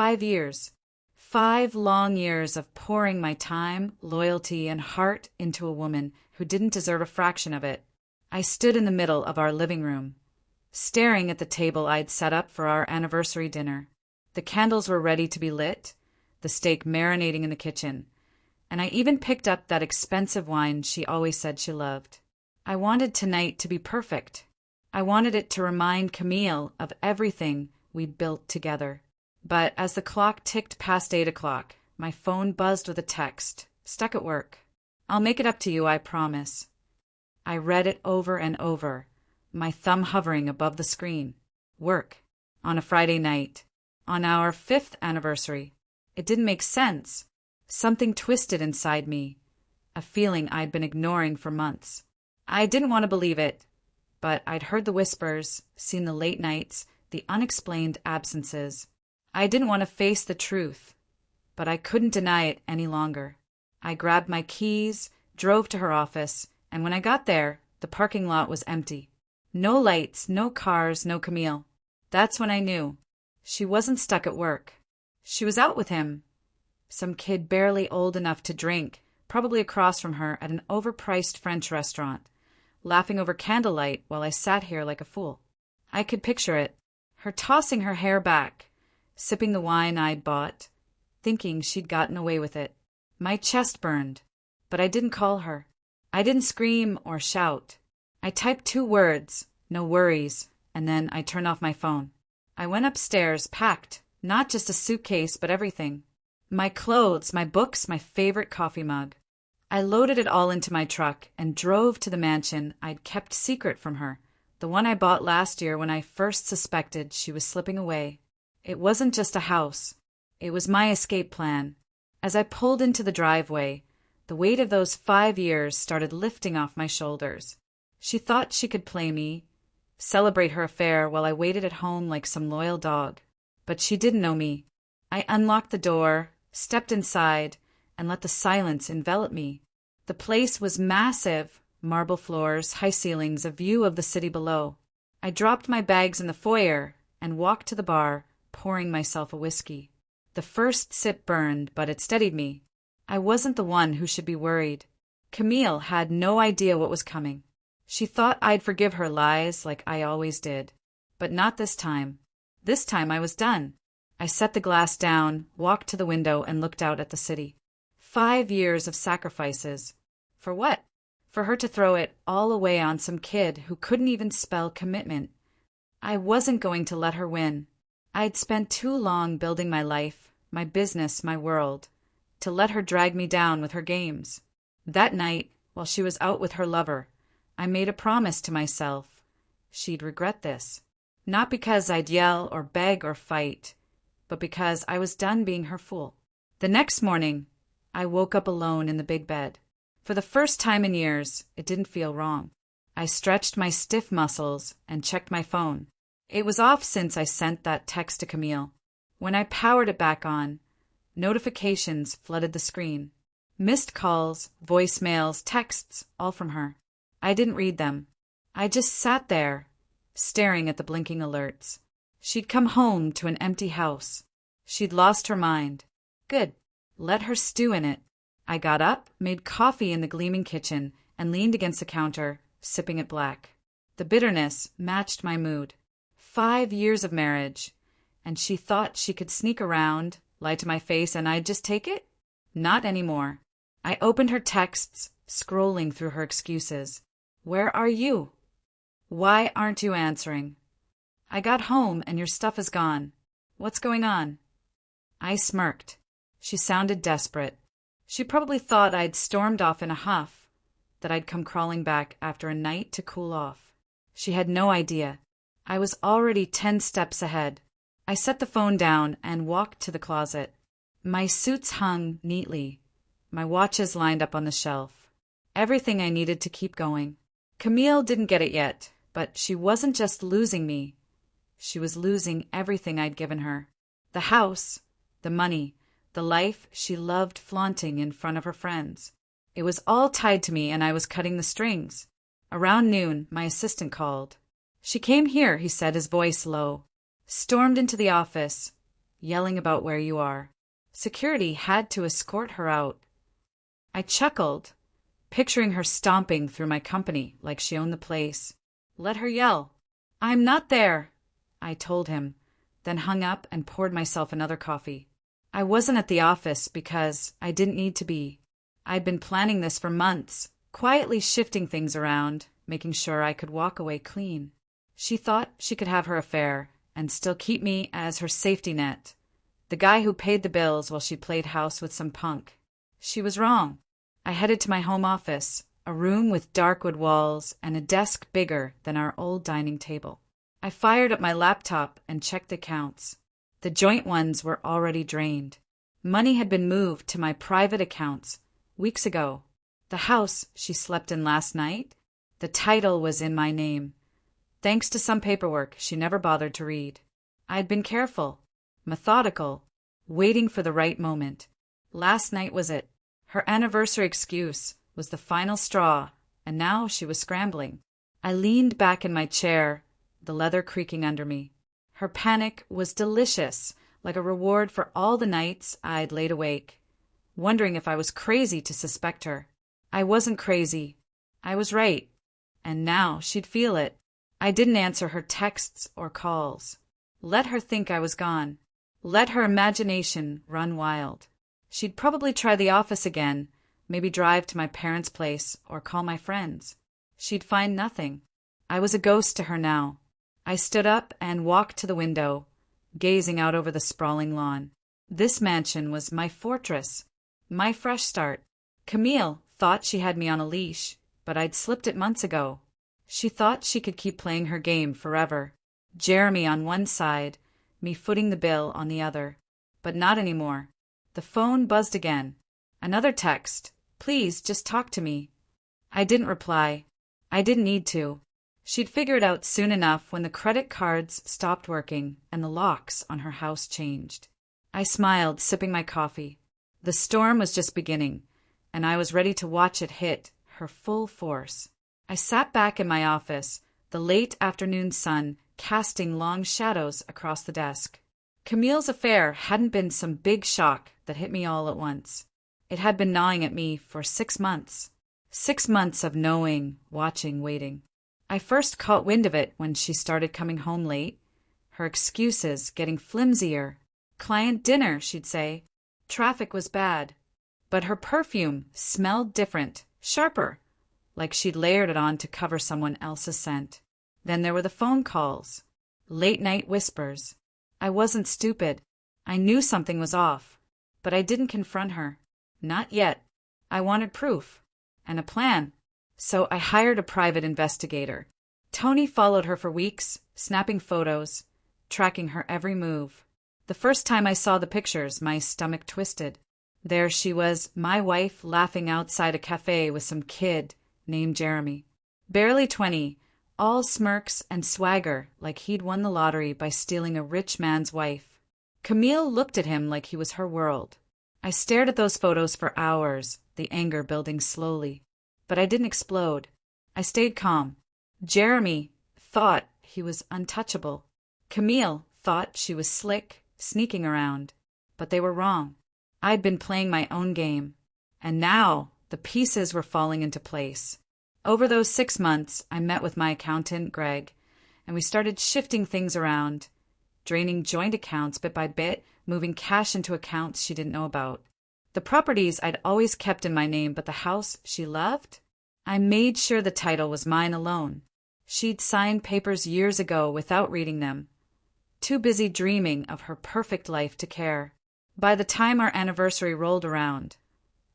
5 years. 5 long years of pouring my time, loyalty, and heart into a woman who didn't deserve a fraction of it. I stood in the middle of our living room, staring at the table I'd set up for our anniversary dinner. The candles were ready to be lit, the steak marinating in the kitchen, and I even picked up that expensive wine she always said she loved. I wanted tonight to be perfect. I wanted it to remind Camille of everything we'd built together. But as the clock ticked past 8 o'clock, my phone buzzed with a text, stuck at work. "I'll make it up to you, I promise." I read it over and over, my thumb hovering above the screen. Work. On a Friday night. On our 5th anniversary. It didn't make sense. Something twisted inside me, a feeling I'd been ignoring for months. I didn't want to believe it, but I'd heard the whispers, seen the late nights, the unexplained absences. I didn't want to face the truth, but I couldn't deny it any longer. I grabbed my keys, drove to her office, and when I got there, the parking lot was empty. No lights, no cars, no Camille. That's when I knew. She wasn't stuck at work. She was out with him. Some kid barely old enough to drink, probably across from her at an overpriced French restaurant, laughing over candlelight while I sat here like a fool. I could picture it, her tossing her hair back, sipping the wine I'd bought, thinking she'd gotten away with it. My chest burned, but I didn't call her. I didn't scream or shout. I typed 2 words, "no worries," and then I turned off my phone. I went upstairs, packed, not just a suitcase, but everything. My clothes, my books, my favorite coffee mug. I loaded it all into my truck and drove to the mansion I'd kept secret from her, the one I bought last year when I first suspected she was slipping away. It wasn't just a house. It was my escape plan. As I pulled into the driveway, the weight of those 5 years started lifting off my shoulders. She thought she could play me, celebrate her affair while I waited at home like some loyal dog. But she didn't know me. I unlocked the door, stepped inside, and let the silence envelop me. The place was massive, marble floors, high ceilings, a view of the city below. I dropped my bags in the foyer and walked to the bar, pouring myself a whiskey. The first sip burned, but it steadied me. I wasn't the one who should be worried. Camille had no idea what was coming. She thought I'd forgive her lies like I always did. But not this time. This time I was done. I set the glass down, walked to the window, and looked out at the city. 5 years of sacrifices. For what? For her to throw it all away on some kid who couldn't even spell commitment. I wasn't going to let her win. I'd spent too long building my life, my business, my world, to let her drag me down with her games. That night, while she was out with her lover, I made a promise to myself. She'd regret this. Not because I'd yell or beg or fight, but because I was done being her fool. The next morning, I woke up alone in the big bed. For the first time in years, it didn't feel wrong. I stretched my stiff muscles and checked my phone. It was off since I sent that text to Camille. When I powered it back on, notifications flooded the screen. Missed calls, voicemails, texts, all from her. I didn't read them. I just sat there, staring at the blinking alerts. She'd come home to an empty house. She'd lost her mind. Good. Let her stew in it. I got up, made coffee in the gleaming kitchen, and leaned against the counter, sipping it black. The bitterness matched my mood. 5 years of marriage, and she thought she could sneak around, lie to my face, and I'd just take it? Not anymore. I opened her texts, scrolling through her excuses. Where are you? Why aren't you answering? I got home and your stuff is gone. What's going on? I smirked. She sounded desperate. She probably thought I'd stormed off in a huff, that I'd come crawling back after a night to cool off. She had no idea. I was already 10 steps ahead. I set the phone down and walked to the closet. My suits hung neatly, my watches lined up on the shelf. Everything I needed to keep going. Camille didn't get it yet, but she wasn't just losing me. She was losing everything I'd given her. The house, the money, the life she loved flaunting in front of her friends. It was all tied to me, and I was cutting the strings. Around noon, my assistant called. She came here, he said, his voice low. Stormed into the office. yelling about where you are. Security had to escort her out. I chuckled, picturing her stomping through my company like she owned the place. Let her yell. I'm not there, I told him, then hung up and poured myself another coffee. I wasn't at the office because I didn't need to be. I'd been planning this for months, quietly shifting things around, making sure I could walk away clean. She thought she could have her affair and still keep me as her safety net, the guy who paid the bills while she played house with some punk. She was wrong. I headed to my home office, a room with dark wood walls and a desk bigger than our old dining table. I fired up my laptop and checked accounts. The joint ones were already drained. Money had been moved to my private accounts weeks ago. The house she slept in last night, the title was in my name, thanks to some paperwork she never bothered to read. I had been careful, methodical, waiting for the right moment. Last night was it. Her anniversary excuse was the final straw, and now she was scrambling. I leaned back in my chair, the leather creaking under me. Her panic was delicious, like a reward for all the nights I'd laid awake, wondering if I was crazy to suspect her. I wasn't crazy. I was right. And now she'd feel it. I didn't answer her texts or calls. Let her think I was gone. Let her imagination run wild. She'd probably try the office again, maybe drive to my parents' place or call my friends. She'd find nothing. I was a ghost to her now. I stood up and walked to the window, gazing out over the sprawling lawn. This mansion was my fortress, my fresh start. Camille thought she had me on a leash, but I'd slipped it months ago. She thought she could keep playing her game forever. Jeremy on one side, me footing the bill on the other. But not anymore. The phone buzzed again. Another text. Please, just talk to me. I didn't reply. I didn't need to. She'd figure it out soon enough when the credit cards stopped working and the locks on her house changed. I smiled, sipping my coffee. The storm was just beginning, and I was ready to watch it hit her full force. I sat back in my office, the late afternoon sun casting long shadows across the desk. Camille's affair hadn't been some big shock that hit me all at once. It had been gnawing at me for 6 months. 6 months of knowing, watching, waiting. I first caught wind of it when she started coming home late, her excuses getting flimsier. Client dinner, she'd say. Traffic was bad. But her perfume smelled different, sharper, like she'd layered it on to cover someone else's scent. Then there were the phone calls, late-night whispers. I wasn't stupid. I knew something was off, but I didn't confront her. Not yet. I wanted proof and a plan. So I hired a private investigator. Tony followed her for weeks, snapping photos, tracking her every move. The first time I saw the pictures, my stomach twisted. There she was, my wife, laughing outside a cafe with some kid named Jeremy. Barely 20, all smirks and swagger like he'd won the lottery by stealing a rich man's wife. Camille looked at him like he was her world. I stared at those photos for hours, the anger building slowly. But I didn't explode. I stayed calm. Jeremy thought he was untouchable. Camille thought she was slick, sneaking around. But they were wrong. I'd been playing my own game. And now the pieces were falling into place. Over those 6 months, I met with my accountant, Greg, and we started shifting things around, draining joint accounts bit by bit, moving cash into accounts she didn't know about. The properties I'd always kept in my name, but the house she loved? I made sure the title was mine alone. She'd signed papers years ago without reading them, too busy dreaming of her perfect life to care. By the time our anniversary rolled around,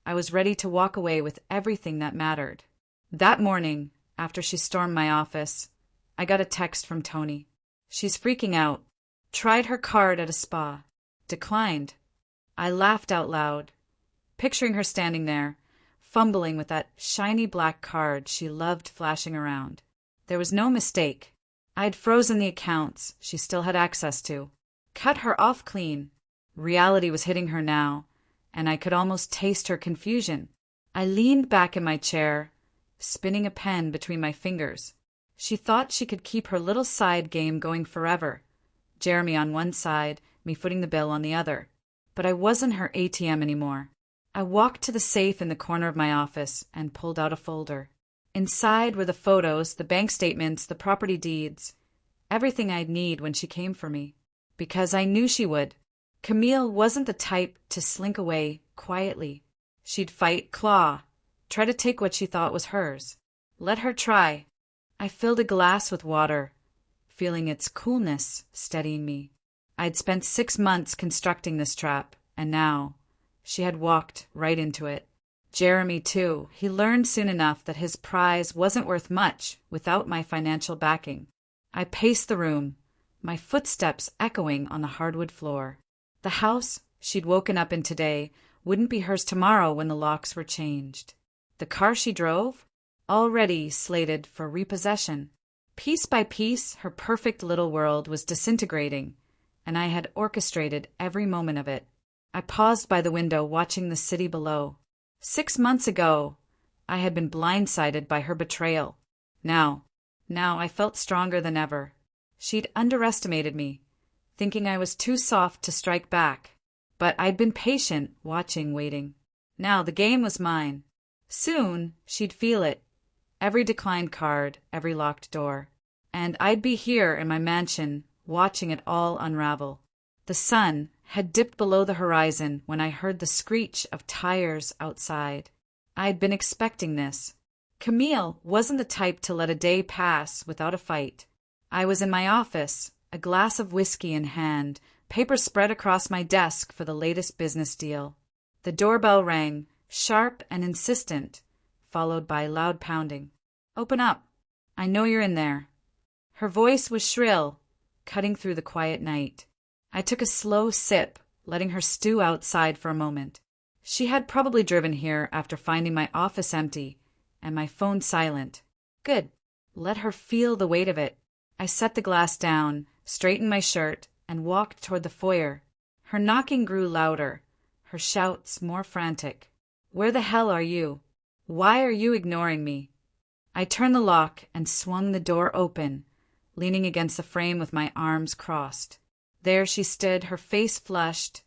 I was ready to walk away with everything that mattered. That morning, after she stormed my office, I got a text from Tony. She's freaking out. Tried her card at a spa. Declined. I laughed out loud, picturing her standing there, fumbling with that shiny black card she loved flashing around. There was no mistake. I'd frozen the accounts she still had access to, cut her off clean. Reality was hitting her now, and I could almost taste her confusion. I leaned back in my chair, spinning a pen between my fingers. She thought she could keep her little side game going forever. Jeremy on one side, me footing the bill on the other. But I wasn't her ATM anymore. I walked to the safe in the corner of my office and pulled out a folder. Inside were the photos, the bank statements, the property deeds, everything I'd need when she came for me. Because I knew she would. Camille wasn't the type to slink away quietly. She'd fight, claw, try to take what she thought was hers. Let her try. I filled a glass with water, feeling its coolness steadying me. I'd spent 6 months constructing this trap, and now she had walked right into it. Jeremy, too, he learned soon enough that his prize wasn't worth much without my financial backing. I paced the room, my footsteps echoing on the hardwood floor. The house she'd woken up in today wouldn't be hers tomorrow when the locks were changed. The car she drove? Already slated for repossession. Piece by piece, her perfect little world was disintegrating, and I had orchestrated every moment of it. I paused by the window watching the city below. 6 months ago, I had been blindsided by her betrayal. Now I felt stronger than ever. She'd underestimated me, thinking I was too soft to strike back. But I'd been patient, watching, waiting. Now the game was mine. Soon, she'd feel it. Every declined card, every locked door. And I'd be here in my mansion, watching it all unravel. The sun had dipped below the horizon when I heard the screech of tires outside. I'd been expecting this. Camille wasn't the type to let a day pass without a fight. I was in my office, a glass of whiskey in hand, paper spread across my desk for the latest business deal. The doorbell rang, sharp and insistent, followed by loud pounding. "Open up. I know you're in there." Her voice was shrill, cutting through the quiet night. I took a slow sip, letting her stew outside for a moment. She had probably driven here after finding my office empty and my phone silent. Good. Let her feel the weight of it. I set the glass down, straightened my shirt, and walked toward the foyer. Her knocking grew louder, her shouts more frantic. "Where the hell are you? Why are you ignoring me?" I turned the lock and swung the door open, leaning against the frame with my arms crossed. There she stood, her face flushed,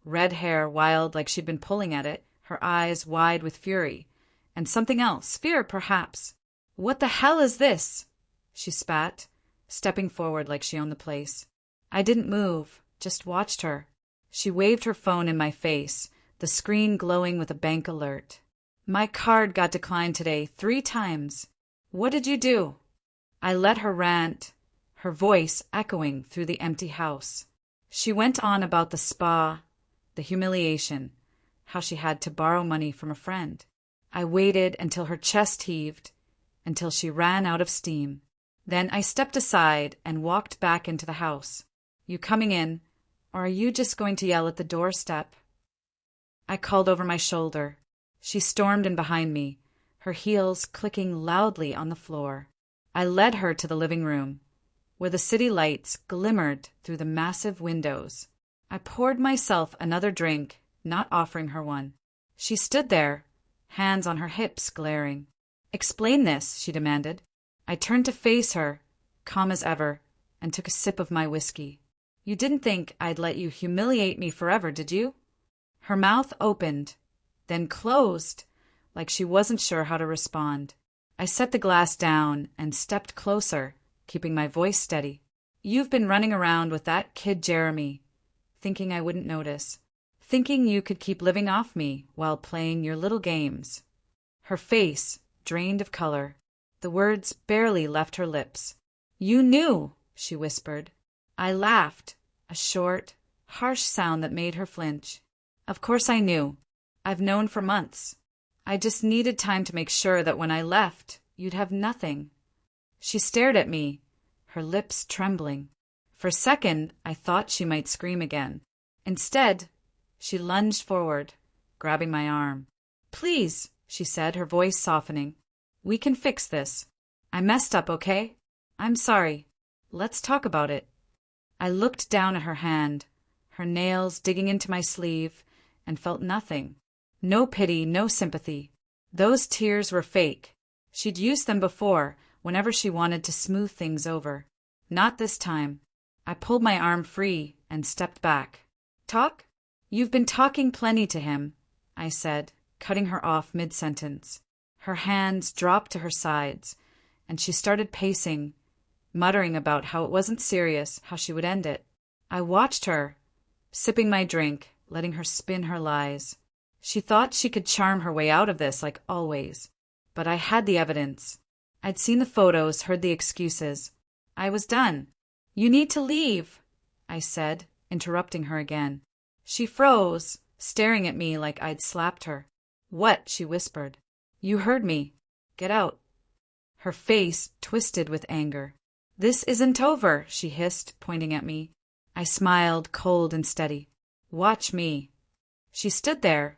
red hair wild like she'd been pulling at it, her eyes wide with fury. And something else, fear perhaps. "What the hell is this?" she spat, stepping forward like she owned the place. I didn't move, just watched her. She waved her phone in my face, the screen glowing with a bank alert. "My card got declined today 3 times. What did you do?" I let her rant, her voice echoing through the empty house. She went on about the spa, the humiliation, how she had to borrow money from a friend. I waited until her chest heaved, until she ran out of steam. Then I stepped aside and walked back into the house. "You coming in, or are you just going to yell at the doorstep?" I called over my shoulder. She stormed in behind me, her heels clicking loudly on the floor. I led her to the living room, where the city lights glimmered through the massive windows. I poured myself another drink, not offering her one. She stood there, hands on her hips, glaring. "Explain this," she demanded. I turned to face her, calm as ever, and took a sip of my whiskey. "You didn't think I'd let you humiliate me forever, did you?" Her mouth opened, then closed, like she wasn't sure how to respond. I set the glass down and stepped closer, keeping my voice steady. "You've been running around with that kid Jeremy, thinking I wouldn't notice, thinking you could keep living off me while playing your little games." Her face drained of color. The words barely left her lips. "You knew," she whispered. I laughed, a short, harsh sound that made her flinch. "Of course I knew. I've known for months. I just needed time to make sure that when I left, you'd have nothing." She stared at me, her lips trembling. For a second, I thought she might scream again. Instead, she lunged forward, grabbing my arm. "Please," she said, her voice softening. "We can fix this. I messed up, okay? I'm sorry. Let's talk about it." I looked down at her hand, her nails digging into my sleeve, and felt nothing. No pity, no sympathy. Those tears were fake. She'd used them before, whenever she wanted to smooth things over. Not this time. I pulled my arm free and stepped back. Talk? You've been talking plenty to him, I said, cutting her off mid-sentence. Her hands dropped to her sides, and she started pacing, muttering about how it wasn't serious, how she would end it. I watched her, sipping my drink, letting her spin her lies. She thought she could charm her way out of this like always. But I had the evidence. I'd seen the photos, heard the excuses. I was done. You need to leave, I said, interrupting her again. She froze, staring at me like I'd slapped her. What? She whispered. You heard me. Get out. Her face twisted with anger. This isn't over, she hissed, pointing at me. I smiled, cold and steady. Watch me. She stood there,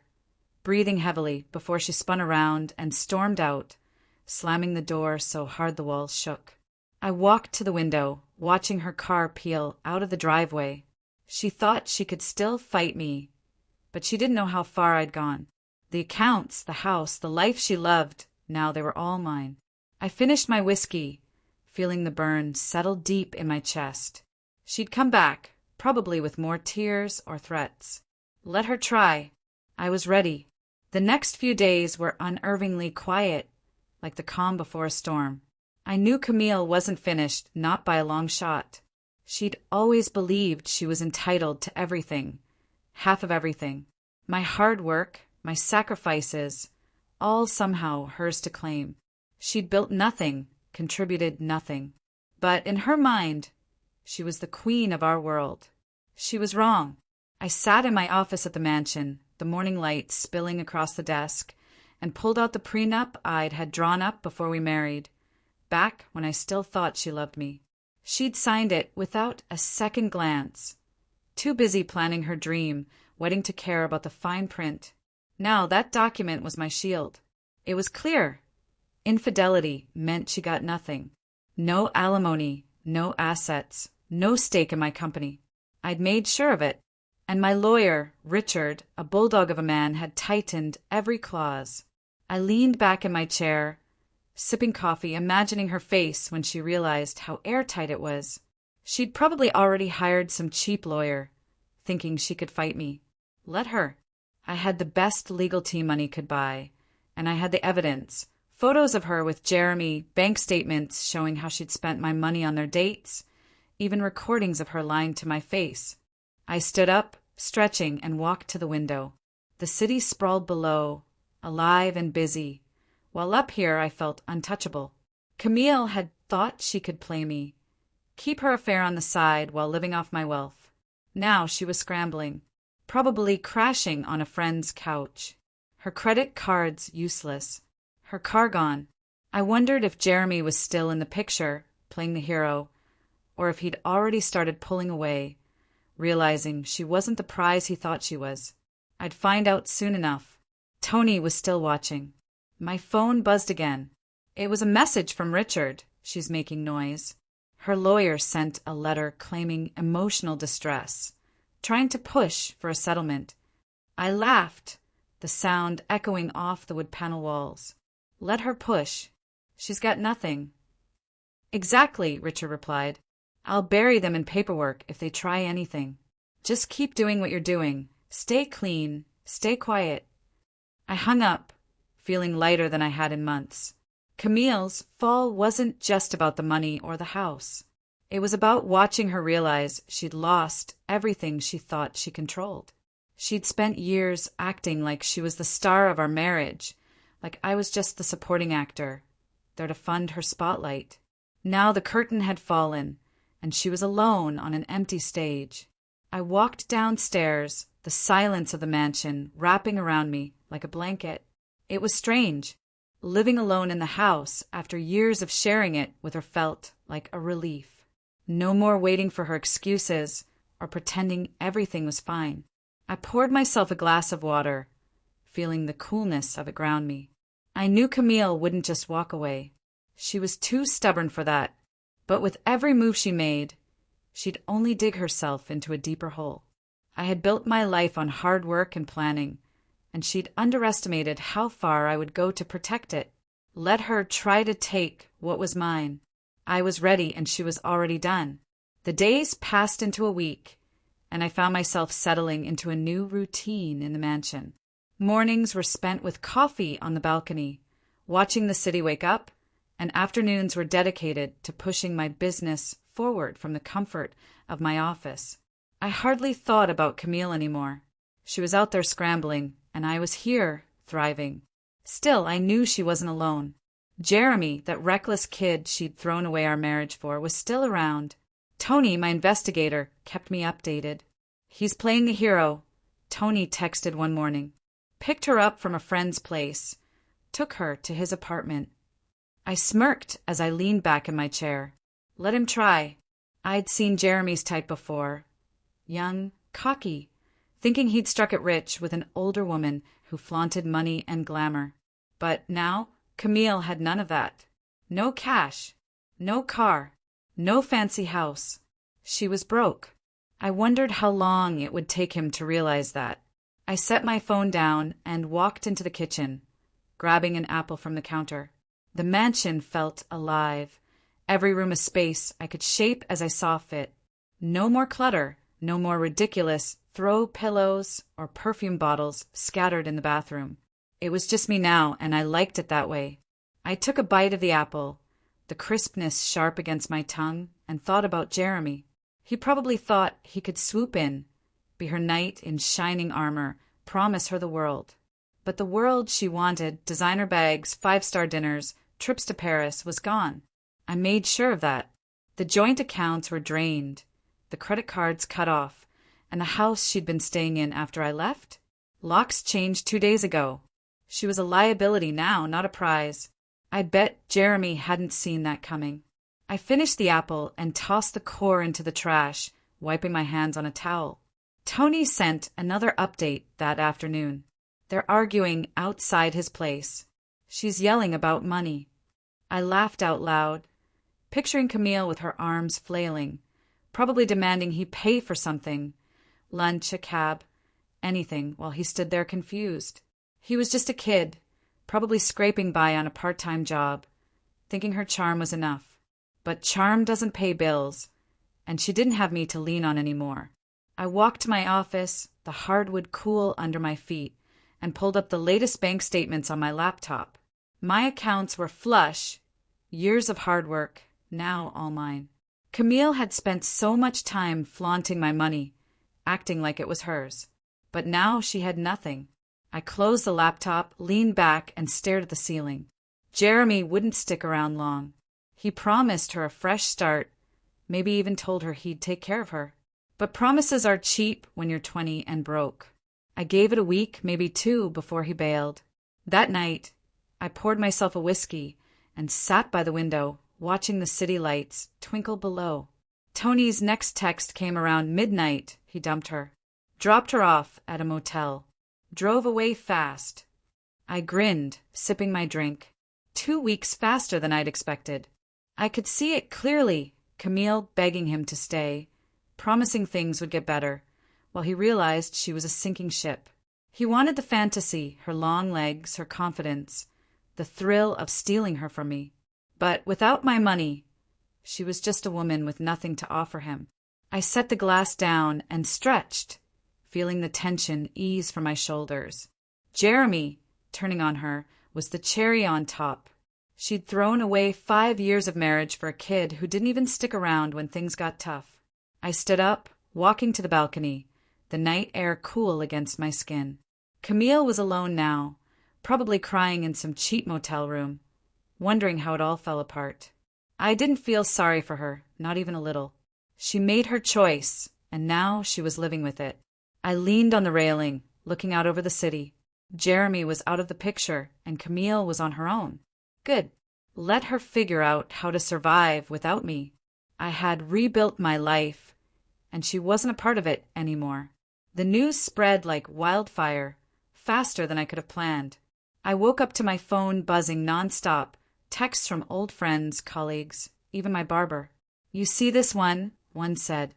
breathing heavily, before she spun around and stormed out, slamming the door so hard the walls shook. I walked to the window, watching her car peel out of the driveway. She thought she could still fight me, but she didn't know how far I'd gone. The accounts, the house, the life she loved, now they were all mine. I finished my whiskey, feeling the burn settle deep in my chest. She'd come back, probably with more tears or threats. Let her try. I was ready. The next few days were unnervingly quiet, like the calm before a storm. I knew Camille wasn't finished, not by a long shot. She'd always believed she was entitled to everything, half of everything. My hard work, my sacrifices, all somehow hers to claim. She'd built nothing, contributed nothing. But in her mind, she was the queen of our world. She was wrong. I sat in my office at the mansion, the morning light spilling across the desk, and pulled out the prenup I'd had drawn up before we married, back when I still thought she loved me. She'd signed it without a second glance, too busy planning her dream, waiting to care about the fine print. Now that document was my shield. It was clear. Infidelity meant she got nothing. No alimony, no assets, no stake in my company. I'd made sure of it. And my lawyer, Richard, a bulldog of a man, had tightened every clause. I leaned back in my chair, sipping coffee, imagining her face when she realized how airtight it was. She'd probably already hired some cheap lawyer, thinking she could fight me. Let her. I had the best legal team money could buy, and I had the evidence. Photos of her with Jeremy, bank statements showing how she'd spent my money on their dates, even recordings of her lying to my face. I stood up, stretching, and walked to the window. The city sprawled below, alive and busy, while up here I felt untouchable. Camille had thought she could play me, keep her affair on the side while living off my wealth. Now she was scrambling, probably crashing on a friend's couch. Her credit cards useless, her car gone. I wondered if Jeremy was still in the picture, playing the hero, or if he'd already started pulling away, realizing she wasn't the prize he thought she was. I'd find out soon enough. Tony was still watching. My phone buzzed again. It was a message from Richard. She's making noise. Her lawyer sent a letter claiming emotional distress, trying to push for a settlement. I laughed, the sound echoing off the wood panel walls. Let her push. She's got nothing. Exactly, Richard replied. I'll bury them in paperwork if they try anything. Just keep doing what you're doing. Stay clean. Stay quiet. I hung up, feeling lighter than I had in months. Camille's fall wasn't just about the money or the house. It was about watching her realize she'd lost everything she thought she controlled. She'd spent years acting like she was the star of our marriage, like I was just the supporting actor, there to fund her spotlight. Now the curtain had fallen, and she was alone on an empty stage. I walked downstairs, the silence of the mansion wrapping around me like a blanket. It was strange. Living alone in the house after years of sharing it with her felt like a relief. No more waiting for her excuses or pretending everything was fine. I poured myself a glass of water, feeling the coolness of it ground me. I knew Camille wouldn't just walk away. She was too stubborn for that. But with every move she made, she'd only dig herself into a deeper hole. I had built my life on hard work and planning, and she'd underestimated how far I would go to protect it. Let her try to take what was mine. I was ready, and she was already done. The days passed into a week, and I found myself settling into a new routine in the mansion. Mornings were spent with coffee on the balcony, watching the city wake up, and afternoons were dedicated to pushing my business forward from the comfort of my office. I hardly thought about Camille anymore. She was out there scrambling, and I was here, thriving. Still, I knew she wasn't alone. Jeremy, that reckless kid she'd thrown away our marriage for, was still around. Tony, my investigator, kept me updated. "He's playing the hero," Tony texted one morning. Picked her up from a friend's place. Took her to his apartment. I smirked as I leaned back in my chair. Let him try. I'd seen Jeremy's type before. Young, cocky, thinking he'd struck it rich with an older woman who flaunted money and glamour. But now, Camille had none of that. No cash, no car, no fancy house. She was broke. I wondered how long it would take him to realize that. I set my phone down and walked into the kitchen, grabbing an apple from the counter. The mansion felt alive. Every room a space I could shape as I saw fit. No more clutter, no more ridiculous throw pillows or perfume bottles scattered in the bathroom. It was just me now, and I liked it that way. I took a bite of the apple, the crispness sharp against my tongue, and thought about Jeremy. He probably thought he could swoop in, be her knight in shining armor, promise her the world. But the world she wanted, designer bags, five-star dinners, trips to Paris, was gone. I made sure of that. The joint accounts were drained, the credit cards cut off, and the house she'd been staying in after I left? Locks changed 2 days ago. She was a liability now, not a prize. I bet Jeremy hadn't seen that coming. I finished the apple and tossed the core into the trash, wiping my hands on a towel. Tony sent another update that afternoon. They're arguing outside his place. She's yelling about money. I laughed out loud, picturing Camille with her arms flailing, probably demanding he pay for something, lunch, a cab, anything, while he stood there confused. He was just a kid, probably scraping by on a part-time job, thinking her charm was enough. But charm doesn't pay bills, and she didn't have me to lean on anymore. I walked to my office, the hardwood cool under my feet, and pulled up the latest bank statements on my laptop. My accounts were flush, years of hard work, now all mine. Camille had spent so much time flaunting my money, acting like it was hers. But now she had nothing. I closed the laptop, leaned back, and stared at the ceiling. Jeremy wouldn't stick around long. He promised her a fresh start, maybe even told her he'd take care of her. But promises are cheap when you're 20 and broke. I gave it a week, maybe 2, before he bailed. That night, I poured myself a whiskey and sat by the window, watching the city lights twinkle below. Tony's next text came around midnight. He dumped her. Dropped her off at a motel. Drove away fast. I grinned, sipping my drink. 2 weeks faster than I'd expected. I could see it clearly, Camille begging him to stay, promising things would get better, while he realized she was a sinking ship. He wanted the fantasy, her long legs, her confidence, the thrill of stealing her from me. But without my money, she was just a woman with nothing to offer him. I set the glass down and stretched, feeling the tension ease from my shoulders. Jeremy, turning on her, was the cherry on top. She'd thrown away 5 years of marriage for a kid who didn't even stick around when things got tough. I stood up, walking to the balcony, the night air cool against my skin. Camille was alone now, probably crying in some cheap motel room, wondering how it all fell apart. I didn't feel sorry for her, not even a little. She made her choice, and now she was living with it. I leaned on the railing, looking out over the city. Jeremy was out of the picture, and Camille was on her own. Good. Let her figure out how to survive without me. I had rebuilt my life, and she wasn't a part of it anymore. The news spread like wildfire, faster than I could have planned. I woke up to my phone buzzing nonstop, texts from old friends, colleagues, even my barber. "You see this one?" one said.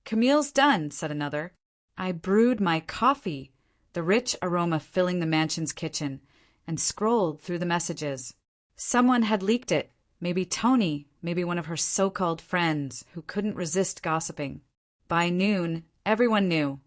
Camille's done," said another. I brewed my coffee, the rich aroma filling the mansion's kitchen, and scrolled through the messages. Someone had leaked it, maybe Tony, maybe one of her so-called friends who couldn't resist gossiping. By noon, everyone knew.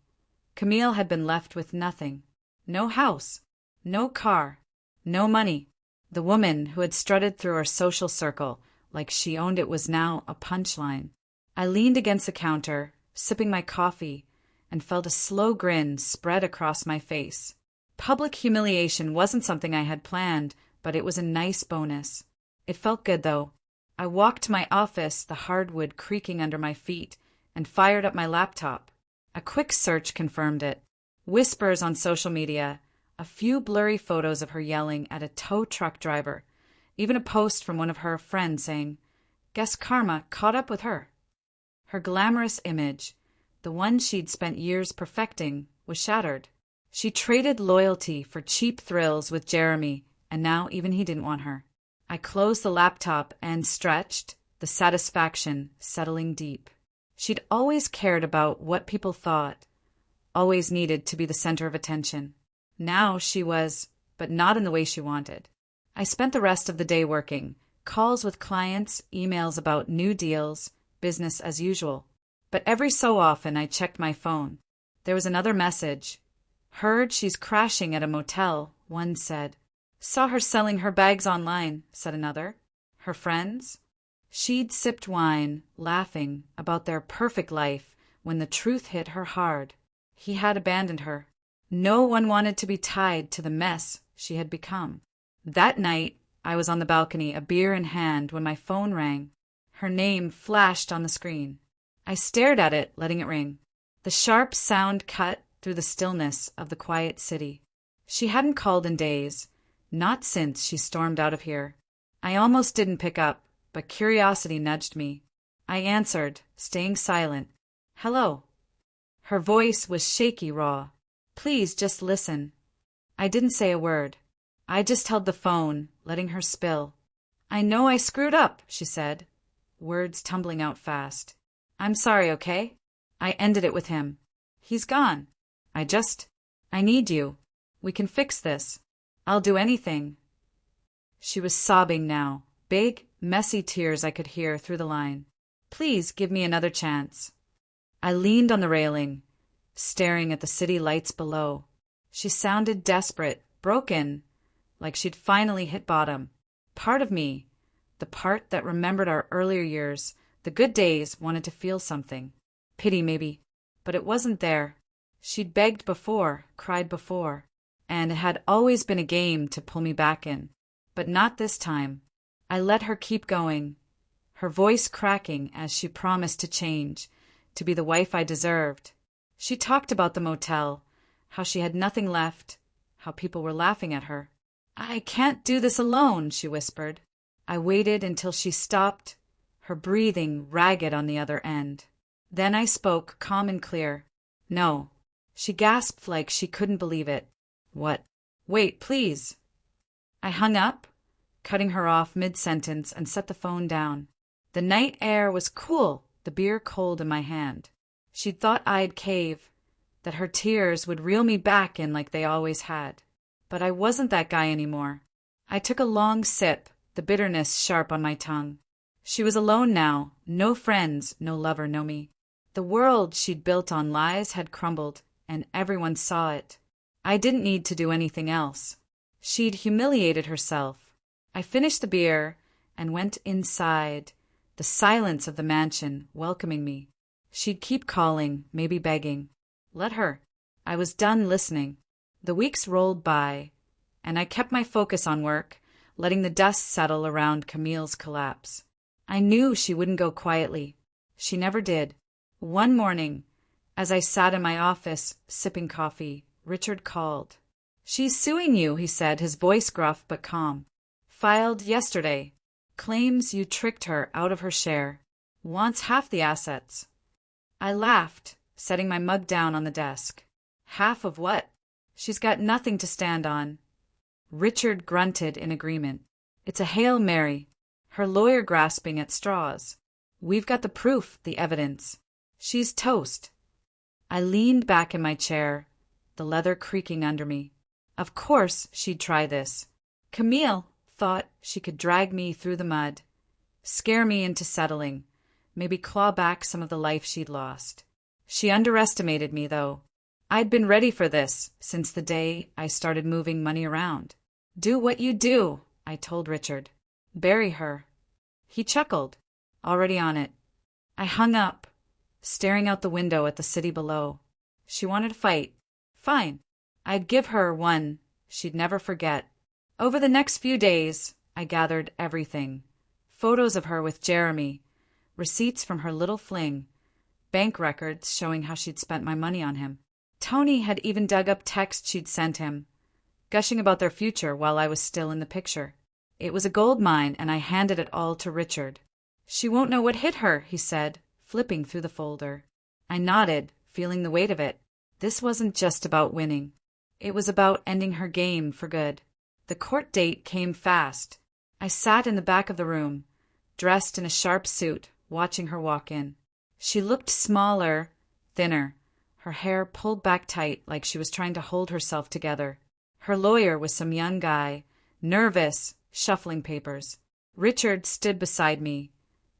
Camille had been left with nothing. No house, no car, no money. The woman who had strutted through our social circle like she owned it was now a punchline. I leaned against the counter, sipping my coffee, and felt a slow grin spread across my face. Public humiliation wasn't something I had planned, but it was a nice bonus. It felt good, though. I walked to my office, the hardwood creaking under my feet, and fired up my laptop. A quick search confirmed it. Whispers on social media, a few blurry photos of her yelling at a tow truck driver, even a post from one of her friends saying, "Guess karma caught up with her." Her glamorous image, the one she'd spent years perfecting, was shattered. She traded loyalty for cheap thrills with Jeremy, and now even he didn't want her. I closed the laptop and stretched, the satisfaction settling deep. She'd always cared about what people thought, always needed to be the center of attention. Now she was, but not in the way she wanted. I spent the rest of the day working, calls with clients, emails about new deals, business as usual. But every so often I checked my phone. There was another message. "Heard she's crashing at a motel," one said. "Saw her selling her bags online," said another. Her friends? She'd sipped wine, laughing about their perfect life when the truth hit her hard. He had abandoned her. No one wanted to be tied to the mess she had become. That night, I was on the balcony, a beer in hand, when my phone rang. Her name flashed on the screen. I stared at it, letting it ring. The sharp sound cut through the stillness of the quiet city. She hadn't called in days, not since she stormed out of here. I almost didn't pick up, but curiosity nudged me. I answered, staying silent. "Hello." Her voice was shaky, raw. "Please just listen." I didn't say a word. I just held the phone, letting her spill. "I know I screwed up," she said, words tumbling out fast. "I'm sorry, okay?" I ended it with him. "He's gone. I need you. We can fix this. I'll do anything." She was sobbing now, big, messy tears I could hear through the line. "Please give me another chance." I leaned on the railing, staring at the city lights below. She sounded desperate, broken, like she'd finally hit bottom. Part of me, the part that remembered our earlier years, the good days, wanted to feel something. Pity, maybe. But it wasn't there. She'd begged before, cried before, and it had always been a game to pull me back in. But not this time. I let her keep going, her voice cracking as she promised to change, to be the wife I deserved. She talked about the motel, how she had nothing left, how people were laughing at her. "I can't do this alone," she whispered. I waited until she stopped, her breathing ragged on the other end. Then I spoke, calm and clear. "No." She gasped like she couldn't believe it. "What?" "Wait, please." I hung up, cutting her off mid-sentence, and set the phone down. The night air was cool, the beer cold in my hand. She'd thought I'd cave, that her tears would reel me back in like they always had. But I wasn't that guy anymore. I took a long sip, the bitterness sharp on my tongue. She was alone now, no friends, no lover, no me. The world she'd built on lies had crumbled, and everyone saw it. I didn't need to do anything else. She'd humiliated herself. I finished the beer and went inside, the silence of the mansion welcoming me. She'd keep calling, maybe begging. Let her. I was done listening. The weeks rolled by, and I kept my focus on work, letting the dust settle around Camille's collapse. I knew she wouldn't go quietly. She never did. One morning, as I sat in my office, sipping coffee, Richard called. "She's suing you," he said, his voice gruff but calm. "Filed yesterday. Claims you tricked her out of her share. Wants half the assets." I laughed, setting my mug down on the desk. "Half of what? She's got nothing to stand on." Richard grunted in agreement. "It's a Hail Mary. Her lawyer grasping at straws. We've got the proof, the evidence. She's toast." I leaned back in my chair, the leather creaking under me. Of course she'd try this. Camille thought she could drag me through the mud, scare me into settling, maybe claw back some of the life she'd lost. She underestimated me, though. I'd been ready for this since the day I started moving money around. Do what you do, I told Richard. Bury her. He chuckled. Already on it. I hung up, staring out the window at the city below. She wanted to fight. Fine. I'd give her one she'd never forget. Over the next few days, I gathered everything. Photos of her with Jeremy, receipts from her little fling, bank records showing how she'd spent my money on him. Tony had even dug up texts she'd sent him, gushing about their future while I was still in the picture. It was a gold mine, and I handed it all to Richard. She won't know what hit her, he said, flipping through the folder. I nodded, feeling the weight of it. This wasn't just about winning. It was about ending her game for good. The court date came fast. I sat in the back of the room, dressed in a sharp suit, watching her walk in. She looked smaller, thinner, her hair pulled back tight like she was trying to hold herself together. Her lawyer was some young guy, nervous, shuffling papers. Richard stood beside me,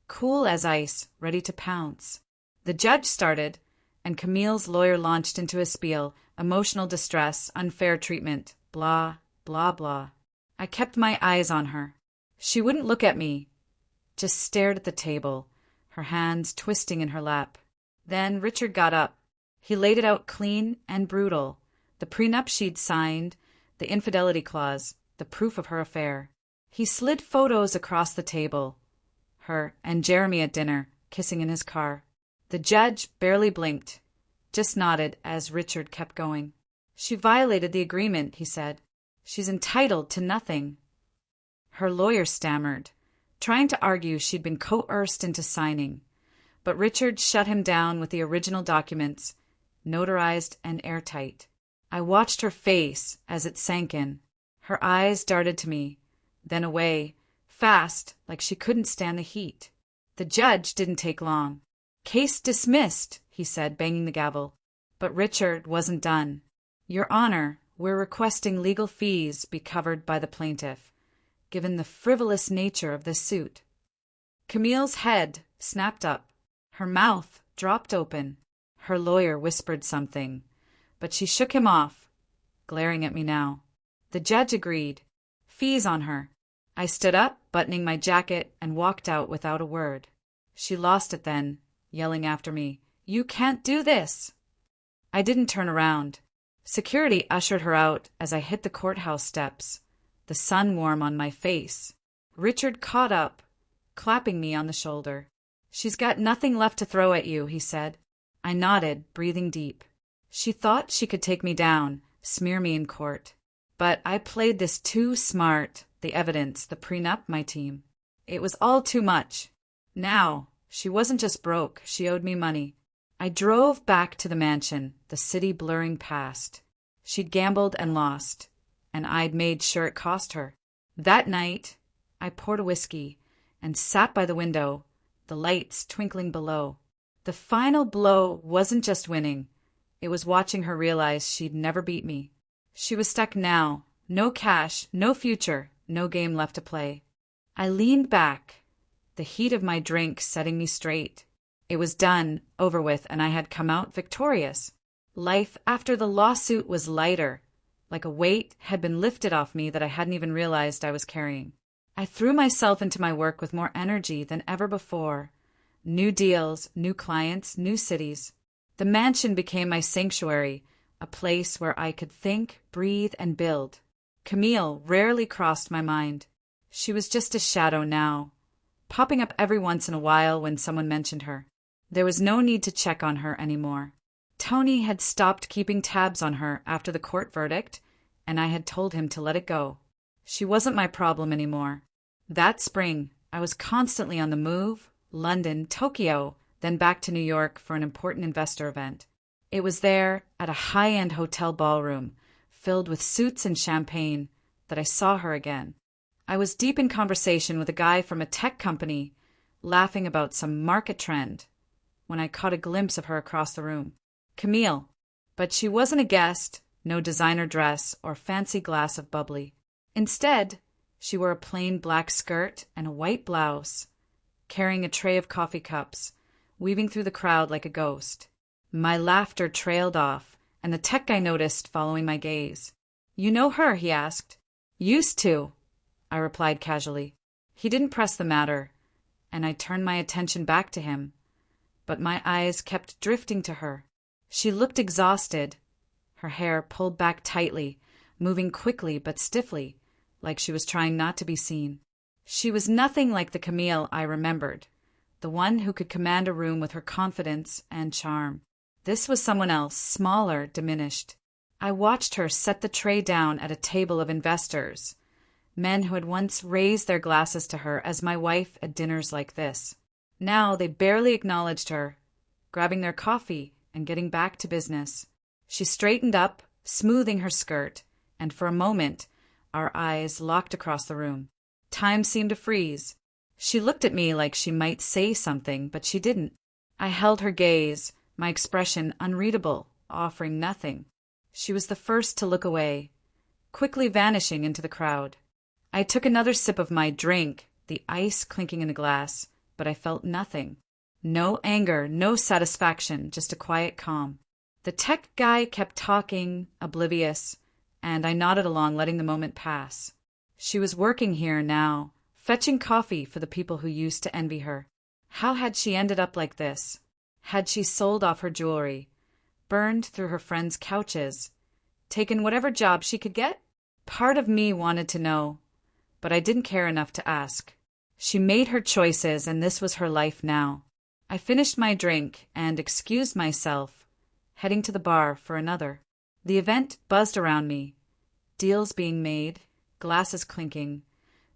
cool as ice, ready to pounce. The judge started, and Camille's lawyer launched into a spiel, emotional distress, unfair treatment, blah, blah, blah. I kept my eyes on her. She wouldn't look at me, just stared at the table, her hands twisting in her lap. Then Richard got up. He laid it out clean and brutal, the prenup she'd signed, the infidelity clause, the proof of her affair. He slid photos across the table, her and Jeremy at dinner, kissing in his car. The judge barely blinked, just nodded as Richard kept going. She violated the agreement, he said. She's entitled to nothing. Her lawyer stammered, trying to argue she'd been coerced into signing, but Richard shut him down with the original documents, notarized and airtight. I watched her face as it sank in. Her eyes darted to me, then away, fast, like she couldn't stand the heat. The judge didn't take long. Case dismissed, he said, banging the gavel. But Richard wasn't done. Your Honor, we're requesting legal fees be covered by the plaintiff, given the frivolous nature of this suit. Camille's head snapped up. Her mouth dropped open. Her lawyer whispered something, but she shook him off, glaring at me now. The judge agreed. Fees on her. I stood up, buttoning my jacket, and walked out without a word. She lost it then, yelling after me, "You can't do this!" I didn't turn around. Security ushered her out as I hit the courthouse steps, the sun warm on my face. Richard caught up, clapping me on the shoulder. "She's got nothing left to throw at you," he said. I nodded, breathing deep. She thought she could take me down, smear me in court. But I played this too smart, the evidence, the prenup, my team. It was all too much. Now, she wasn't just broke, she owed me money. I drove back to the mansion, the city blurring past. She'd gambled and lost, and I'd made sure it cost her. That night, I poured a whiskey and sat by the window, the lights twinkling below. The final blow wasn't just winning. It was watching her realize she'd never beat me. She was stuck now. No cash, no future, no game left to play. I leaned back, the heat of my drink setting me straight. It was done, over with, and I had come out victorious. Life after the lawsuit was lighter, like a weight had been lifted off me that I hadn't even realized I was carrying. I threw myself into my work with more energy than ever before. New deals, new clients, new cities. The mansion became my sanctuary, a place where I could think, breathe, and build. Camille rarely crossed my mind. She was just a shadow now, popping up every once in a while when someone mentioned her. There was no need to check on her anymore. Tony had stopped keeping tabs on her after the court verdict, and I had told him to let it go. She wasn't my problem anymore. That spring, I was constantly on the move, London, Tokyo, then back to New York for an important investor event. It was there, at a high-end hotel ballroom, filled with suits and champagne, that I saw her again. I was deep in conversation with a guy from a tech company, laughing about some market trend, when I caught a glimpse of her across the room. Camille. But she wasn't a guest, no designer dress or fancy glass of bubbly. Instead, she wore a plain black skirt and a white blouse, carrying a tray of coffee cups, weaving through the crowd like a ghost. My laughter trailed off, and the tech guy noticed, following my gaze. "You know her?" he asked. "Used to," I replied casually. He didn't press the matter, and I turned my attention back to him, but my eyes kept drifting to her. She looked exhausted, her hair pulled back tightly, moving quickly but stiffly, like she was trying not to be seen. She was nothing like the Camille I remembered, the one who could command a room with her confidence and charm. This was someone else, smaller, diminished. I watched her set the tray down at a table of investors, men who had once raised their glasses to her as my wife at dinners like this. Now they barely acknowledged her, grabbing their coffee and getting back to business. She straightened up, smoothing her skirt, and for a moment our eyes locked across the room. Time seemed to freeze. She looked at me like she might say something, but she didn't. I held her gaze, my expression unreadable, offering nothing. She was the first to look away, quickly vanishing into the crowd. I took another sip of my drink, the ice clinking in the glass, but I felt nothing. No anger, no satisfaction, just a quiet calm. The tech guy kept talking, oblivious, and I nodded along, letting the moment pass. She was working here now, fetching coffee for the people who used to envy her. How had she ended up like this? Had she sold off her jewelry, burned through her friends' couches, taken whatever job she could get? Part of me wanted to know, but I didn't care enough to ask. She made her choices, and this was her life now. I finished my drink and excused myself, heading to the bar for another. The event buzzed around me, deals being made, glasses clinking,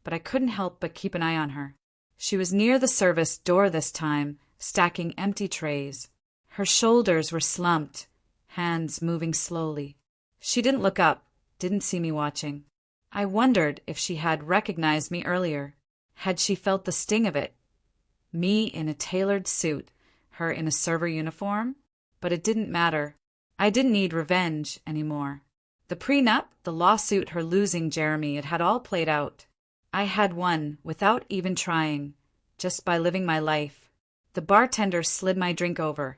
but I couldn't help but keep an eye on her. She was near the service door this time, stacking empty trays. Her shoulders were slumped, hands moving slowly. She didn't look up, didn't see me watching. I wondered if she had recognized me earlier. Had she felt the sting of it? Me in a tailored suit, her in a server uniform? But it didn't matter. I didn't need revenge anymore. The prenup, the lawsuit, her losing Jeremy, it had all played out. I had won without even trying, just by living my life. The bartender slid my drink over,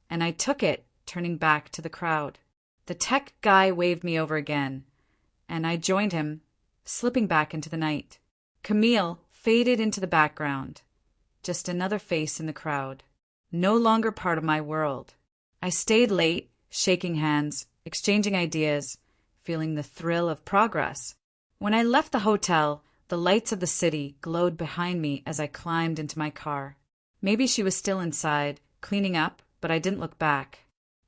and I took it, turning back to the crowd. The tech guy waved me over again, and I joined him, slipping back into the night. Camille faded into the background, just another face in the crowd, no longer part of my world. I stayed late, shaking hands, exchanging ideas, feeling the thrill of progress. When I left the hotel, the lights of the city glowed behind me as I climbed into my car. Maybe she was still inside, cleaning up, but I didn't look back.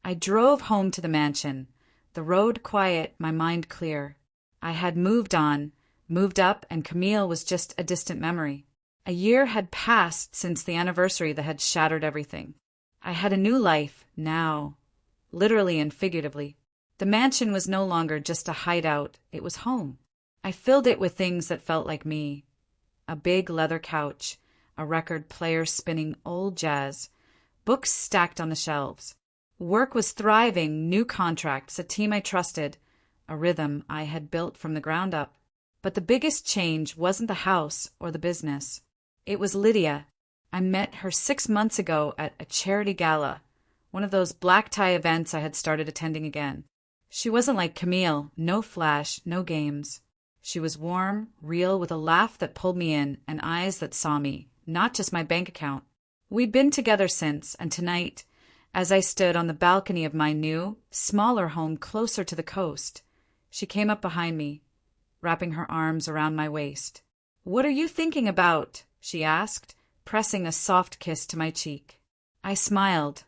I drove home to the mansion, the road quiet, my mind clear. I had moved on, moved up, and Camille was just a distant memory. A year had passed since the anniversary that had shattered everything. I had a new life, now, literally and figuratively. The mansion was no longer just a hideout, it was home. I filled it with things that felt like me. A big leather couch, a record player spinning old jazz, books stacked on the shelves. Work was thriving, new contracts, a team I trusted, a rhythm I had built from the ground up. But the biggest change wasn't the house or the business. It was Lydia. I met her 6 months ago at a charity gala, one of those black tie events I had started attending again. She wasn't like Camille, no flash, no games. She was warm, real, with a laugh that pulled me in and eyes that saw me, not just my bank account. We'd been together since, and tonight, as I stood on the balcony of my new, smaller home closer to the coast, she came up behind me, wrapping her arms around my waist. "What are you thinking about?" she asked, pressing a soft kiss to my cheek. I smiled,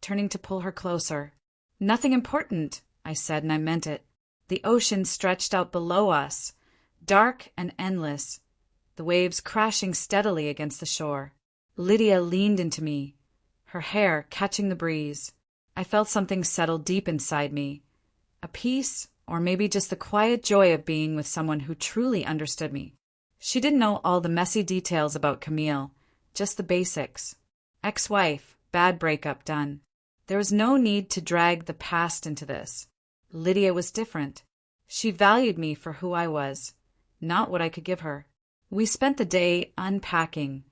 turning to pull her closer. "Nothing important," I said, and I meant it. The ocean stretched out below us, dark and endless, the waves crashing steadily against the shore. Lydia leaned into me, her hair catching the breeze. I felt something settle deep inside me, a peace, or maybe just the quiet joy of being with someone who truly understood me. She didn't know all the messy details about Camille, just the basics. Ex-wife, bad breakup, done. There was no need to drag the past into this. Lydia was different. She valued me for who I was, not what I could give her. We spent the day unpacking,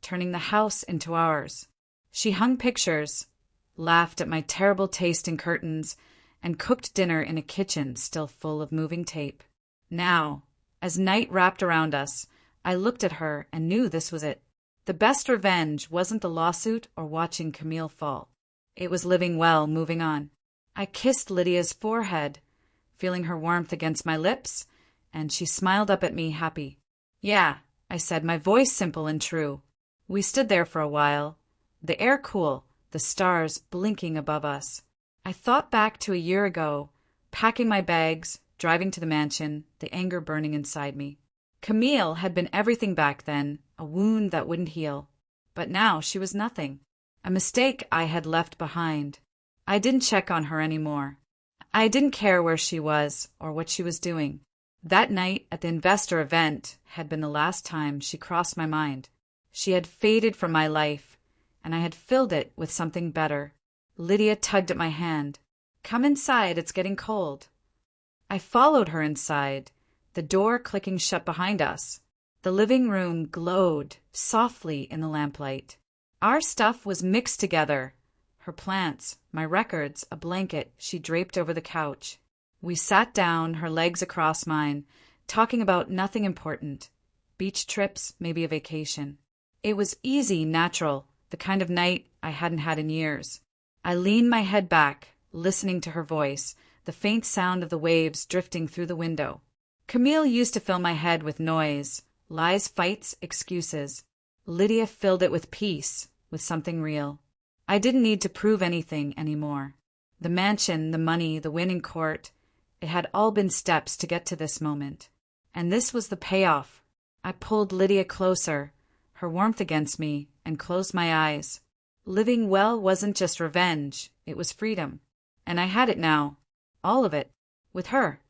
turning the house into ours. She hung pictures, laughed at my terrible taste in curtains, and cooked dinner in a kitchen still full of moving tape. Now, as night wrapped around us, I looked at her and knew this was it. The best revenge wasn't the lawsuit or watching Camille fall. It was living well, moving on. I kissed Lydia's forehead, feeling her warmth against my lips, and she smiled up at me, happy. "Yeah," I said, my voice simple and true. We stood there for a while, the air cool, the stars blinking above us. I thought back to a year ago, packing my bags, driving to the mansion, the anger burning inside me. Camille had been everything back then, a wound that wouldn't heal. But now she was nothing, a mistake I had left behind. I didn't check on her anymore. I didn't care where she was or what she was doing. That night at the investor event had been the last time she crossed my mind. She had faded from my life, and I had filled it with something better. Lydia tugged at my hand. "Come inside, it's getting cold." I followed her inside, the door clicking shut behind us. The living room glowed softly in the lamplight. Our stuff was mixed together. Her plants, my records, a blanket she draped over the couch. We sat down, her legs across mine, talking about nothing important. Beach trips, maybe a vacation. It was easy, natural, the kind of night I hadn't had in years. I leaned my head back, listening to her voice, the faint sound of the waves drifting through the window. Camille used to fill my head with noise, lies, fights, excuses. Lydia filled it with peace, with something real. I didn't need to prove anything anymore. The mansion, the money, the win in court, it had all been steps to get to this moment. And this was the payoff. I pulled Lydia closer, her warmth against me, and closed my eyes. Living well wasn't just revenge, it was freedom. And I had it now. All of it. With her.